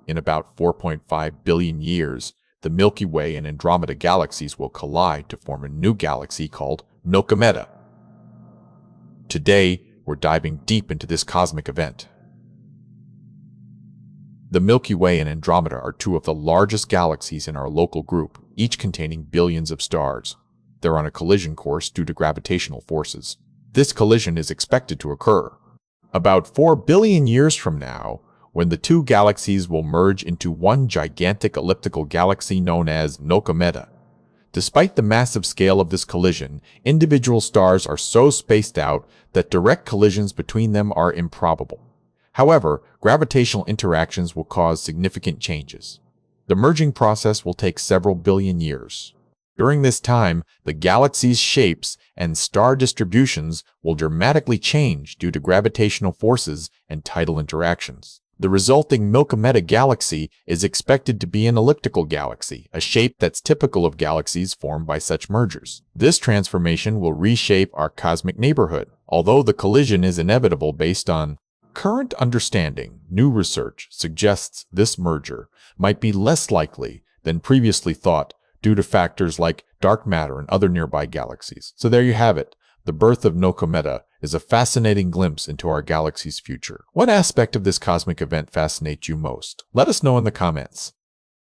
In about 4.5 billion years, the Milky Way and Andromeda galaxies will collide to form a new galaxy called Milkomeda. Today, we're diving deep into this cosmic event. The Milky Way and Andromeda are two of the largest galaxies in our local group, each containing billions of stars. They're on a collision course due to gravitational forces. This collision is expected to occur about 4 billion years from now, when the two galaxies will merge into one gigantic elliptical galaxy known as Milkomeda. Despite the massive scale of this collision, individual stars are so spaced out that direct collisions between them are improbable. However, gravitational interactions will cause significant changes. The merging process will take several billion years. During this time, the galaxy's shapes and star distributions will dramatically change due to gravitational forces and tidal interactions. The resulting Milkomeda galaxy is expected to be an elliptical galaxy, a shape that's typical of galaxies formed by such mergers. This transformation will reshape our cosmic neighborhood. Although the collision is inevitable based on current understanding, new research suggests this merger might be less likely than previously thought due to factors like dark matter and other nearby galaxies. So there you have it. The birth of Milkomeda is a fascinating glimpse into our galaxy's future. What aspect of this cosmic event fascinates you most? Let us know in the comments.